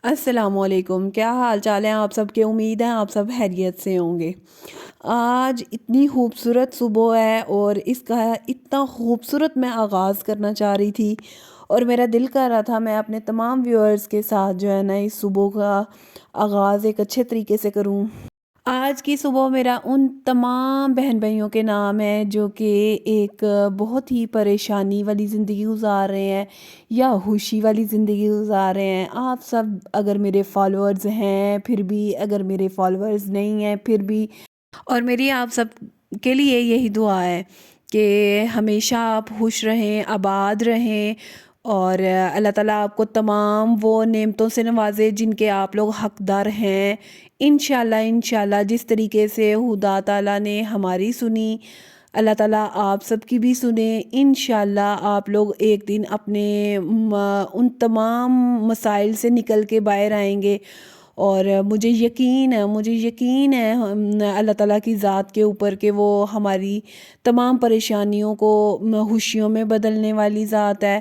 السلام علیکم، کیا حال چال ہیں آپ سب کے؟ امید ہے آپ سب خیریت سے ہوں گے۔ آج اتنی خوبصورت صبح ہے اور اس کا اتنا خوبصورت میں آغاز کرنا چاہ رہی تھی، اور میرا دل کر رہا تھا میں اپنے تمام ویورز کے ساتھ جو ہے نا اس صبح کا آغاز ایک اچھے طریقے سے کروں۔ آج کی صبح میرا ان تمام بہن بھائیوں کے نام ہے جو کہ ایک بہت ہی پریشانی والی زندگی گزار رہے ہیں یا خوشی والی زندگی گزار رہے ہیں۔ آپ سب اگر میرے فالورز ہیں پھر بھی، اگر میرے فالورز نہیں ہیں پھر بھی، اور میری آپ سب کے لیے یہی دعا ہے کہ ہمیشہ آپ خوش رہیں، آباد رہیں، اور اللہ تعالیٰ آپ کو تمام وہ نعمتوں سے نوازے جن کے آپ لوگ حقدار ہیں۔ انشاءاللہ جس طریقے سے خدا تعالیٰ نے ہماری سنی، اللہ تعالیٰ آپ سب کی بھی سنیں۔ انشاءاللہ آپ لوگ ایک دن اپنے ان تمام مسائل سے نکل کے باہر آئیں گے، اور مجھے یقین ہے اللہ تعالیٰ کی ذات کے اوپر کہ وہ ہماری تمام پریشانیوں کو خوشیوں میں بدلنے والی ذات ہے۔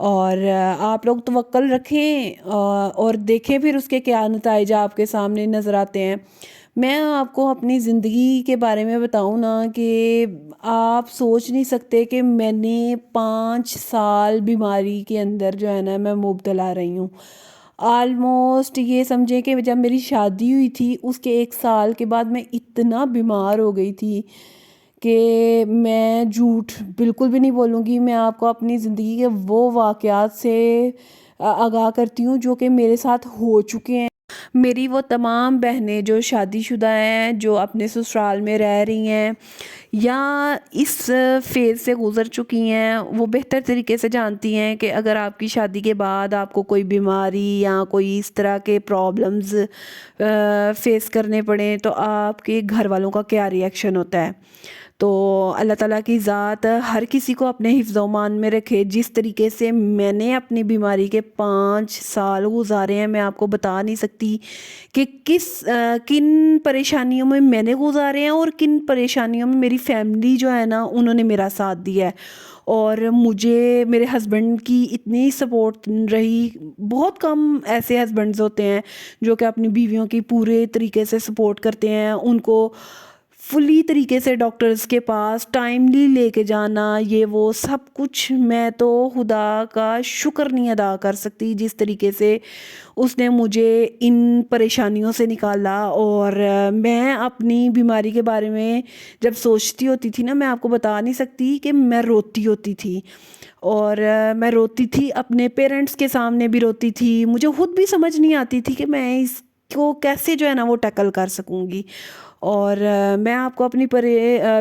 اور آپ لوگ توکل رکھیں اور دیکھیں پھر اس کے کیا نتائج آپ کے سامنے نظر آتے ہیں۔ میں آپ کو اپنی زندگی کے بارے میں بتاؤں نا کہ آپ سوچ نہیں سکتے کہ میں نے 5 سال بیماری کے اندر جو ہے نا میں مبتلا رہی ہوں۔ آلموسٹ یہ سمجھیں کہ جب میری شادی ہوئی تھی اس کے 1 سال کے بعد میں اتنا بیمار ہو گئی تھی کہ میں جھوٹ بالکل بھی نہیں بولوں گی۔ میں آپ کو اپنی زندگی کے وہ واقعات سے آگاہ کرتی ہوں جو کہ میرے ساتھ ہو چکے ہیں۔ میری وہ تمام بہنیں جو شادی شدہ ہیں، جو اپنے سسرال میں رہ رہی ہیں یا اس فیز سے گزر چکی ہیں، وہ بہتر طریقے سے جانتی ہیں کہ اگر آپ کی شادی کے بعد آپ کو کوئی بیماری یا کوئی اس طرح کے پرابلمز فیس کرنے پڑیں تو آپ کے گھر والوں کا کیا ری ایکشن ہوتا ہے۔ تو اللہ تعالیٰ کی ذات ہر کسی کو اپنے حفظ و امان میں رکھے۔ جس طریقے سے میں نے اپنی بیماری کے 5 سال گزارے ہیں، میں آپ کو بتا نہیں سکتی کہ کن پریشانیوں میں نے گزارے ہیں اور کن پریشانیوں میں میری فیملی جو ہے نا انہوں نے میرا ساتھ دیا ہے، اور مجھے میرے ہسبینڈ کی اتنی سپورٹ رہی۔ بہت کم ایسے ہسبینڈز ہوتے ہیں جو کہ اپنی بیویوں کی پورے طریقے سے سپورٹ کرتے ہیں، ان کو فلی طریقے سے ڈاکٹرز کے پاس ٹائملی لے کے جانا، یہ وہ سب کچھ میں تو خدا کا شکر نہیں ادا کر سکتی جس طریقے سے اس نے مجھے ان پریشانیوں سے نکالا۔ اور میں اپنی بیماری کے بارے میں جب سوچتی ہوتی تھی نا، میں آپ کو بتا نہیں سکتی کہ میں روتی ہوتی تھی، اور میں روتی تھی اپنے پیرنٹس کے سامنے بھی روتی تھی۔ مجھے خود بھی سمجھ نہیں آتی تھی کہ میں اس کو کیسے جو ہے نا وہ ٹیکل کر سکوں گی۔ اور میں آپ کو اپنی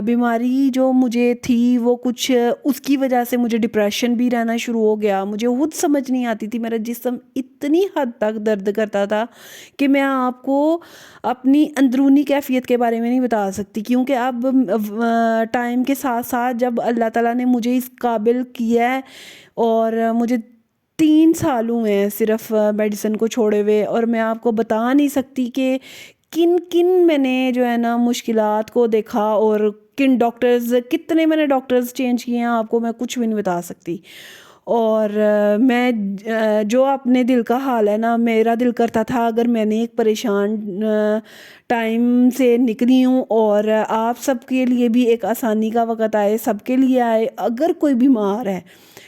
بیماری جو مجھے تھی وہ کچھ اس کی وجہ سے مجھے ڈپریشن بھی رہنا شروع ہو گیا۔ مجھے خود سمجھ نہیں آتی تھی، میرا جسم اتنی حد تک درد کرتا تھا کہ میں آپ کو اپنی اندرونی کیفیت کے بارے میں نہیں بتا سکتی، کیونکہ اب ٹائم کے ساتھ ساتھ جب اللہ تعالیٰ نے مجھے اس قابل کیا ہے، اور مجھے 3 سال ہوئے ہیں صرف میڈیسن کو چھوڑے ہوئے، اور میں آپ کو بتا نہیں سکتی کہ کن میں نے جو ہے نا مشکلات کو دیکھا، اور کتنے میں نے ڈاکٹرز چینج کیے ہیں، آپ کو میں کچھ بھی نہیں بتا سکتی۔ اور میں جو اپنے دل کا حال ہے نا، میرا دل کرتا تھا اگر میں نے ایک پریشان ٹائم سے نکلی ہوں اور آپ سب کے لیے بھی ایک آسانی کا وقت آئے، سب کے لیے آئے، اگر کوئی بیمار ہے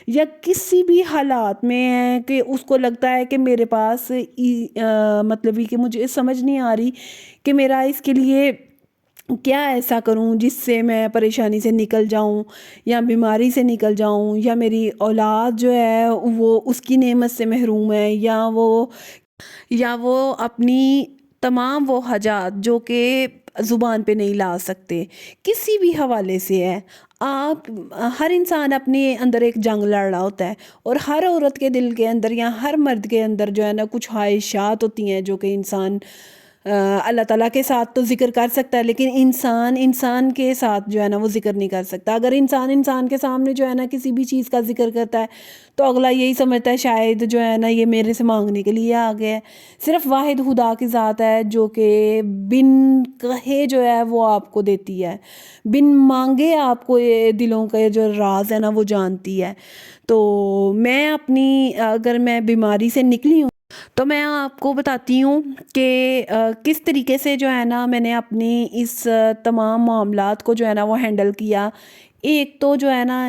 یا کسی بھی حالات میں ہے کہ اس کو لگتا ہے کہ میرے پاس مطلب ہی کہ مجھے سمجھ نہیں آ رہی کہ میرا اس کے لیے کیا ایسا کروں جس سے میں پریشانی سے نکل جاؤں یا بیماری سے نکل جاؤں، یا میری اولاد جو ہے وہ اس کی نعمت سے محروم ہے، یا وہ اپنی تمام وہ حاجات جو کہ زبان پہ نہیں لا سکتے، کسی بھی حوالے سے ہے۔ ہر انسان اپنے اندر ایک جنگ لڑ رہا ہوتا ہے، اور ہر عورت کے دل کے اندر یا ہر مرد کے اندر جو ہے نا کچھ خواہشات ہوتی ہیں جو کہ انسان اللہ تعالیٰ کے ساتھ تو ذکر کر سکتا ہے، لیکن انسان کے ساتھ جو ہے نا وہ ذکر نہیں کر سکتا۔ اگر انسان کے سامنے جو ہے نا کسی بھی چیز کا ذکر کرتا ہے تو اگلا یہی سمجھتا ہے شاید جو ہے نا یہ میرے سے مانگنے کے لیے آ گیا ہے۔ صرف واحد خدا کی ذات ہے جو کہ بن کہے جو ہے وہ آپ کو دیتی ہے، بن مانگے آپ کو یہ دلوں کا جو راز ہے نا وہ جانتی ہے۔ تو اگر میں بیماری سے نکلی ہوں تو میں آپ کو بتاتی ہوں کہ کس طریقے سے جو ہے نا میں نے اپنی اس تمام معاملات کو جو ہے نا وہ ہینڈل کیا۔ ایک تو جو ہے نا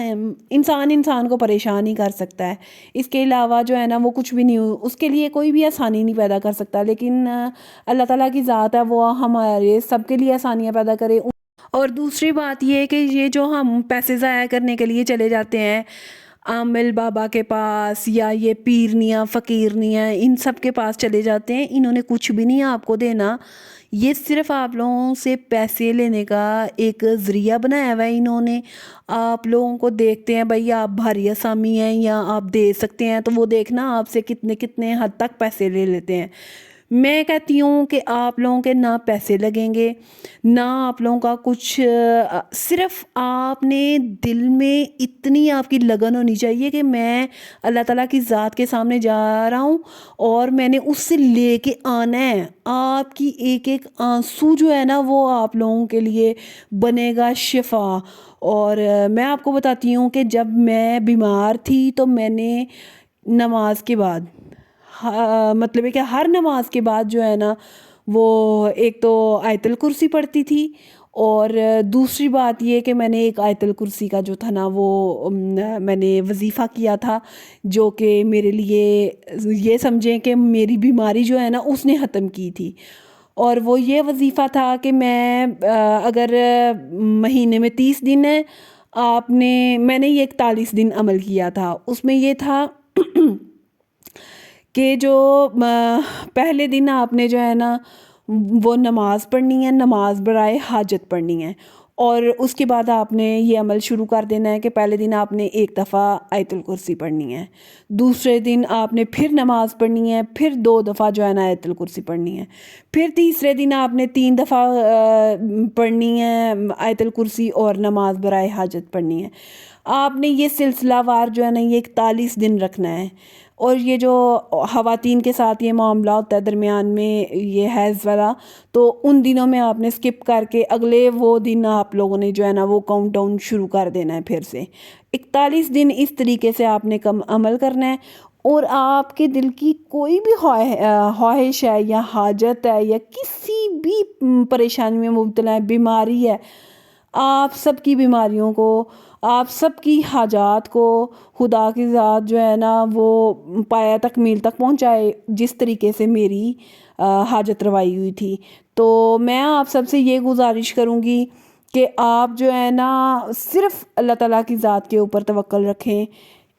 انسان کو پریشان ہی کر سکتا ہے، اس کے علاوہ جو ہے نا وہ کچھ بھی نہیں، اس کے لیے کوئی بھی آسانی نہیں پیدا کر سکتا، لیکن اللہ تعالیٰ کی ذات ہے وہ ہمارے سب کے لیے آسانیاں پیدا کرے۔ اور دوسری بات یہ کہ یہ جو ہم پیسے ضائع کرنے کے لیے چلے جاتے ہیں عامل بابا کے پاس یا یہ پیرنیاں فقیرنیاں ان سب کے پاس چلے جاتے ہیں، انہوں نے کچھ بھی نہیں آپ کو دینا، یہ صرف آپ لوگوں سے پیسے لینے کا ایک ذریعہ بنایا ہوا ہے انہوں نے۔ آپ لوگوں کو دیکھتے ہیں بھائی آپ بھاری اسامی ہیں یا آپ دے سکتے ہیں، تو وہ دیکھنا آپ سے کتنے کتنے حد تک پیسے لے لیتے ہیں۔ میں کہتی ہوں کہ آپ لوگوں کے نہ پیسے لگیں گے، نہ آپ لوگوں کا کچھ، صرف آپ نے دل میں اتنی آپ کی لگن ہونی چاہیے کہ میں اللہ تعالیٰ کی ذات کے سامنے جا رہا ہوں اور میں نے اس سے لے کے آنا ہے۔ آپ کی ایک ایک آنسو جو ہے نا وہ آپ لوگوں کے لیے بنے گا شفا۔ اور میں آپ کو بتاتی ہوں کہ جب میں بیمار تھی تو میں نے نماز کے بعد، مطلب ہے کہ ہر نماز کے بعد جو ہے نا وہ ایک تو آیت الکرسی پڑھتی تھی، اور دوسری بات یہ کہ میں نے ایک آیت الکرسی کا جو تھا نا وہ میں نے وظیفہ کیا تھا، جو کہ میرے لیے یہ سمجھیں کہ میری بیماری جو ہے نا اس نے ختم کی تھی۔ اور وہ یہ وظیفہ تھا کہ میں اگر مہینے میں 30 دن ہے، میں نے یہ 41 دن عمل کیا تھا، اس میں یہ تھا کہ جو پہلے دن آپ نے جو ہے نا وہ نماز پڑھنی ہے، نماز برائے حاجت پڑھنی ہے، اور اس کے بعد آپ نے یہ عمل شروع کر دینا ہے کہ پہلے دن آپ نے 1 دفعہ آیت الکرسی پڑھنی ہے، دوسرے دن آپ نے پھر نماز پڑھنی ہے، پھر 2 دفعہ جو ہے نا آیت الکرسی پڑھنی ہے، پھر تیسرے دن آپ نے 3 دفعہ پڑھنی ہے آیت الکرسی اور نماز برائے حاجت پڑھنی ہے۔ آپ نے یہ سلسلہ وار جو ہے نا یہ 41 دن رکھنا ہے۔ اور یہ جو خواتین کے ساتھ یہ معاملہ ہوتا ہے درمیان میں یہ حیض والا، تو ان دنوں میں آپ نے سکپ کر کے اگلے وہ دن آپ لوگوں نے جو ہے نا وہ کاؤنٹ ڈاؤن شروع کر دینا ہے پھر سے 41 دن اس طریقے سے آپ نے عمل کرنا ہے۔ اور آپ کے دل کی کوئی بھی خواہش ہے یا حاجت ہے یا کسی بھی پریشانی میں مبتلا ہے، بیماری ہے، آپ سب کی بیماریوں کو، آپ سب کی حاجات کو خدا کی ذات جو ہے نا وہ پایہ تکمیل تک پہنچائے، جس طریقے سے میری حاجت روائی ہوئی تھی۔ تو میں آپ سب سے یہ گزارش کروں گی کہ آپ جو ہے نا صرف اللہ تعالیٰ کی ذات کے اوپر توکل رکھیں،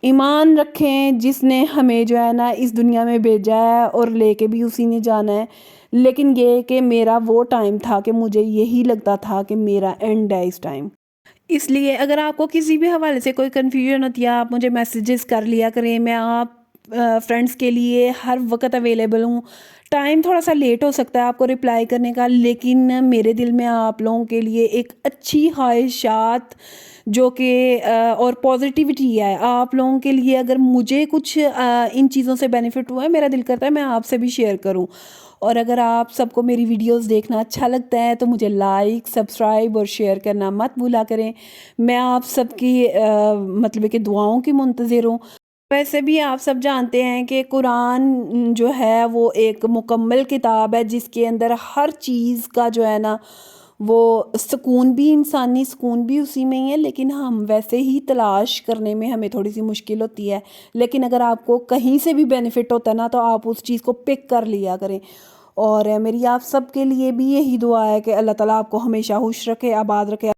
ایمان رکھیں، جس نے ہمیں جو ہے نا اس دنیا میں بھیجا ہے اور لے کے بھی اسی نے جانا ہے۔ لیکن یہ کہ میرا وہ ٹائم تھا کہ مجھے یہی لگتا تھا کہ میرا اینڈ ہے اس ٹائم۔ اس لیے اگر آپ کو کسی بھی حوالے سے کوئی کنفیوژن ہوتی ہے آپ مجھے میسیجز کر لیا کریں، میں آپ فرینڈس کے لیے ہر وقت اویلیبل ہوں۔ ٹائم تھوڑا سا لیٹ ہو سکتا ہے آپ کو رپلائی کرنے کا، لیکن میرے دل میں آپ لوگوں کے لیے ایک اچھی خواہشات جو کہ اور پازیٹیوٹی ہے آپ لوگوں کے لیے۔ اگر مجھے کچھ ان چیزوں سے بینیفٹ ہوا ہے، میرا دل کرتا ہے میں آپ سے بھی شیئر کروں۔ اور اگر آپ سب کو میری ویڈیوز دیکھنا اچھا لگتا ہے تو مجھے لائک، سبسکرائب اور شیئر کرنا مت بھولا کریں۔ میں آپ سب کی مطلب کہ دعاؤں کی منتظر ہوں۔ ویسے بھی آپ سب جانتے ہیں کہ قرآن جو ہے وہ ایک مکمل کتاب ہے، جس کے اندر ہر چیز کا جو ہے نا وہ سکون بھی، انسانی سکون بھی اسی میں ہی ہے، لیکن ہم ویسے ہی تلاش کرنے میں ہمیں تھوڑی سی مشکل ہوتی ہے۔ لیکن اگر آپ کو کہیں سے بھی بینیفٹ ہوتا ہے نا تو آپ اس چیز کو پک کر لیا کریں۔ اور میری آپ سب کے لیے بھی یہی دعا ہے کہ اللہ تعالیٰ آپ کو ہمیشہ خوش رکھے، آباد رکھے۔